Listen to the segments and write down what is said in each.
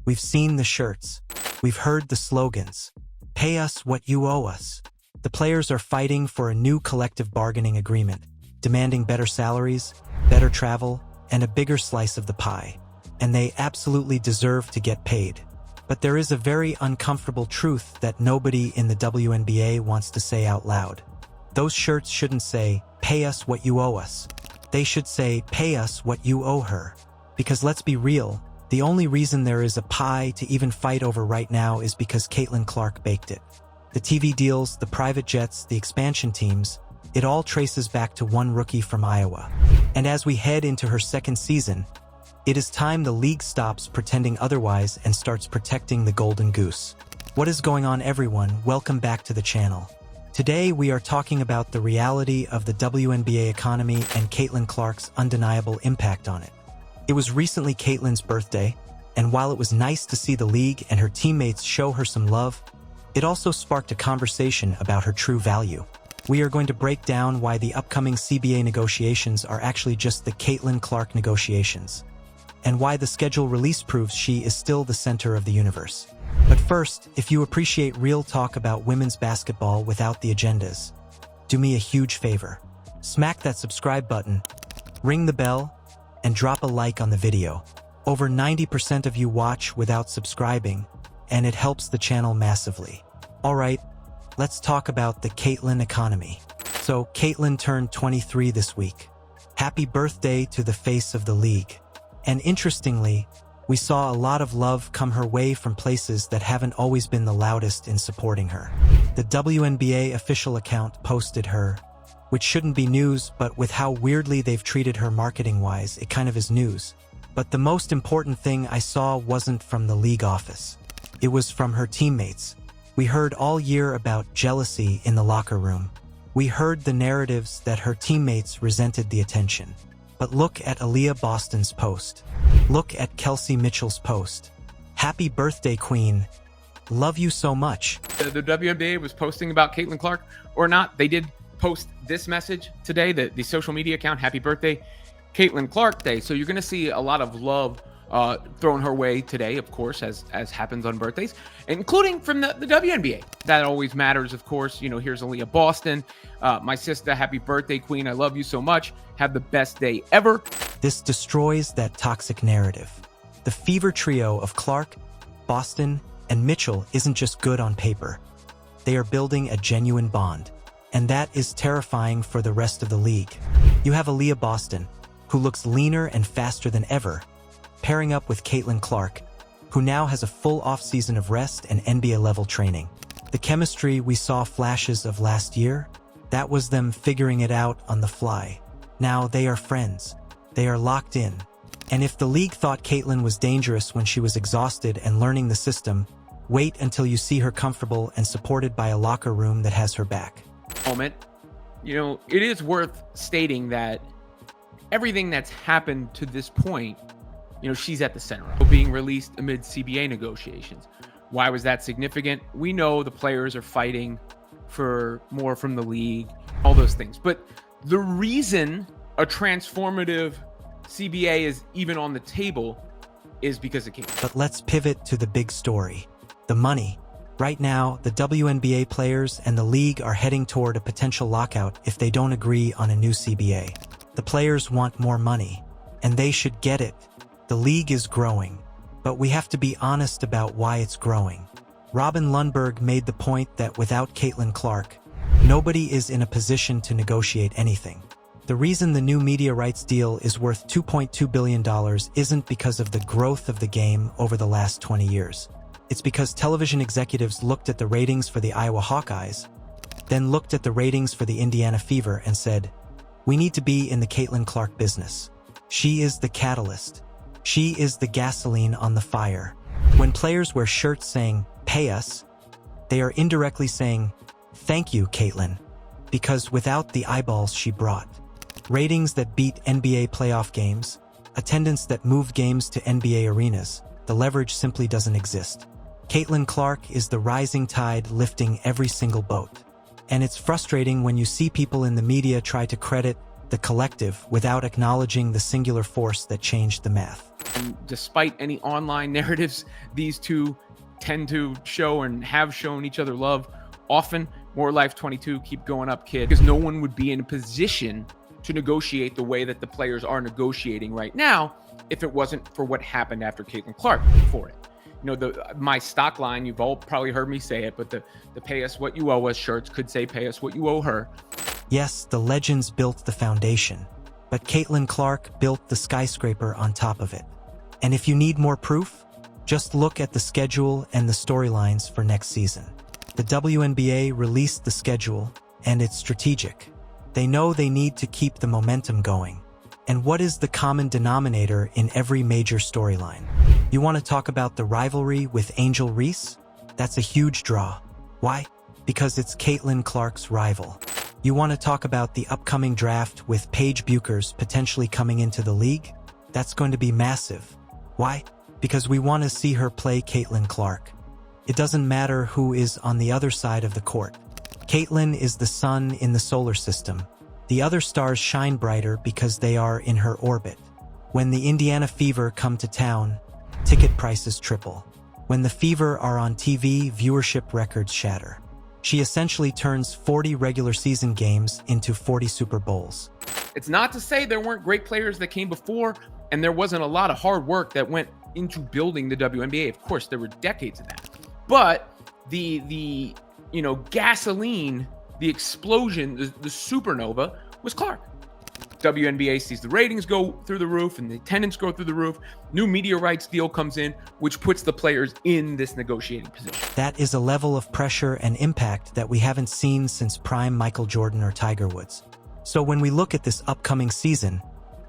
We've seen the shirts. We've heard the slogans. Pay us what you owe us. The players are fighting for a new collective bargaining agreement, demanding better salaries, better travel, and a bigger slice of the pie. And they absolutely deserve to get paid. But there is a very uncomfortable truth that nobody in the WNBA wants to say out loud. Those shirts shouldn't say, "Pay us what you owe us." They should say, "Pay us what you owe her." Because let's be real, the only reason there is a pie to even fight over right now is because Caitlin Clark baked it. The TV deals, the private jets, the expansion teams, it all traces back to one rookie from Iowa. And as we head into her second season, it is time the league stops pretending otherwise and starts protecting the Golden Goose. What is going on, everyone? Welcome back to the channel. Today we are talking about the reality of the WNBA economy and Caitlin Clark's undeniable impact on it. It was recently Caitlin's birthday, and while it was nice to see the league and her teammates show her some love, it also sparked a conversation about her true value. We are going to break down why the upcoming CBA negotiations are actually just the Caitlin Clark negotiations, and why the schedule release proves she is still the center of the universe. But first, if you appreciate real talk about women's basketball without the agendas, do me a huge favor. Smack that subscribe button, ring the bell, and drop a like on the video. Over 90% of you watch without subscribing, and it helps the channel massively. Alright, let's talk about the Caitlin economy. So, Caitlin turned 23 this week. Happy birthday to the face of the league. And interestingly, we saw a lot of love come her way from places that haven't always been the loudest in supporting her. The WNBA official account posted her, which shouldn't be news, but with how weirdly they've treated her marketing-wise, it kind of is news. But the most important thing I saw wasn't from the league office. It was from her teammates. We heard all year about jealousy in the locker room. We heard the narratives that her teammates resented the attention. But look at Aaliyah Boston's post. Look at Kelsey Mitchell's post. Happy birthday, Queen. Love you so much. The WNBA was posting about Caitlin Clark or not. They did post this message today, the social media account, happy birthday, Caitlin Clark Day. So you're going to see a lot of love thrown her way today, of course, as happens on birthdays, including from the WNBA. That always matters, of course. You know, here's Aaliyah Boston. My sister, happy birthday, Queen. I love you so much. Have the best day ever. This destroys that toxic narrative. The fever trio of Clark, Boston, and Mitchell isn't just good on paper. They are building a genuine bond, and that is terrifying for the rest of the league. You have Aaliyah Boston, who looks leaner and faster than ever, pairing up with Caitlin Clark, who now has a full off-season of rest and NBA-level training. The chemistry we saw flashes of last year, that was them figuring it out on the fly. Now they are friends. They are locked in. And if the league thought Caitlin was dangerous when she was exhausted and learning the system, wait until you see her comfortable and supported by a locker room that has her back. Moment. You know, it is worth stating that everything that's happened to this point, you know, she's at the center of being released amid CBA negotiations. Why was that significant? We know the players are fighting for more from the league, all those things. But the reason a transformative CBA is even on the table is because of Caitlin. But let's pivot to the big story, the money. Right now, the WNBA players and the league are heading toward a potential lockout if they don't agree on a new CBA. The players want more money, and they should get it. The league is growing, but we have to be honest about why it's growing. Robin Lundberg made the point that without Caitlin Clark, nobody is in a position to negotiate anything. The reason the new media rights deal is worth $2.2 billion isn't because of the growth of the game over the last 20 years. It's because television executives looked at the ratings for the Iowa Hawkeyes, then looked at the ratings for the Indiana Fever and said, "We need to be in the Caitlin Clark business. She is the catalyst. She is the gasoline on the fire." When players wear shirts saying, "Pay us," they are indirectly saying, "Thank you, Caitlin," because without the eyeballs she brought, ratings that beat NBA playoff games, attendance that moved games to NBA arenas, the leverage simply doesn't exist. Caitlin Clark is the rising tide lifting every single boat. And it's frustrating when you see people in the media try to credit the collective, without acknowledging the singular force that changed the math. And despite any online narratives, these two tend to show and have shown each other love often. More Life 22, keep going up, kid. Because no one would be in a position to negotiate the way that the players are negotiating right now if it wasn't for what happened after Caitlin Clark for it. You know, my stock line, you've all probably heard me say it, but the pay us what you owe us shirts could say pay us what you owe her. Yes, the legends built the foundation, but Caitlin Clark built the skyscraper on top of it. And if you need more proof, just look at the schedule and the storylines for next season. The WNBA released the schedule, and it's strategic. They know they need to keep the momentum going. And what is the common denominator in every major storyline? You want to talk about the rivalry with Angel Reese? That's a huge draw. Why? Because it's Caitlin Clark's rival. You want to talk about the upcoming draft with Paige Buchers potentially coming into the league? That's going to be massive. Why? Because we want to see her play Caitlin Clark. It doesn't matter who is on the other side of the court. Caitlin is the sun in the solar system. The other stars shine brighter because they are in her orbit. When the Indiana Fever come to town, ticket prices triple. When the Fever are on TV, viewership records shatter. She essentially turns 40 regular season games into 40 Super Bowls. It's not to say there weren't great players that came before, and there wasn't a lot of hard work that went into building the WNBA. Of course, there were decades of that. But the gasoline, the explosion, the supernova was Clark. WNBA sees the ratings go through the roof and the attendance go through the roof. New media rights deal comes in, which puts the players in this negotiating position. That is a level of pressure and impact that we haven't seen since prime Michael Jordan or Tiger Woods. So when we look at this upcoming season,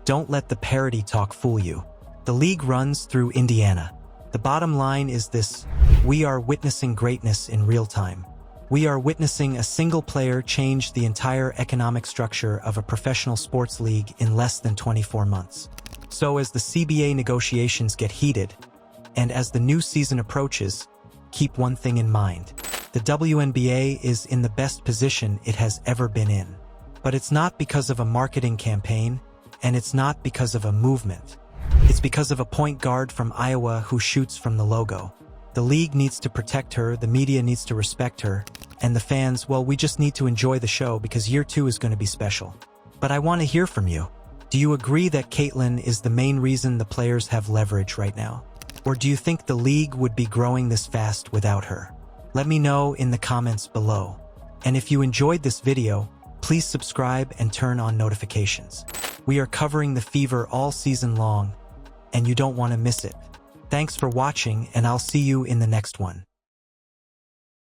don't let the parity talk fool you. The league runs through Indiana. The bottom line is this: we are witnessing greatness in real time. We are witnessing a single player change the entire economic structure of a professional sports league in less than 24 months. So as the CBA negotiations get heated, and as the new season approaches, keep one thing in mind. The WNBA is in the best position it has ever been in. But it's not because of a marketing campaign, and it's not because of a movement. It's because of a point guard from Iowa who shoots from the logo. The league needs to protect her, the media needs to respect her, and the fans, well, we just need to enjoy the show because year 2 is going to be special. But I want to hear from you. Do you agree that Caitlin is the main reason the players have leverage right now? Or do you think the league would be growing this fast without her? Let me know in the comments below. And if you enjoyed this video, please subscribe and turn on notifications. We are covering the Fever all season long, and you don't want to miss it. Thanks for watching, and I'll see you in the next one.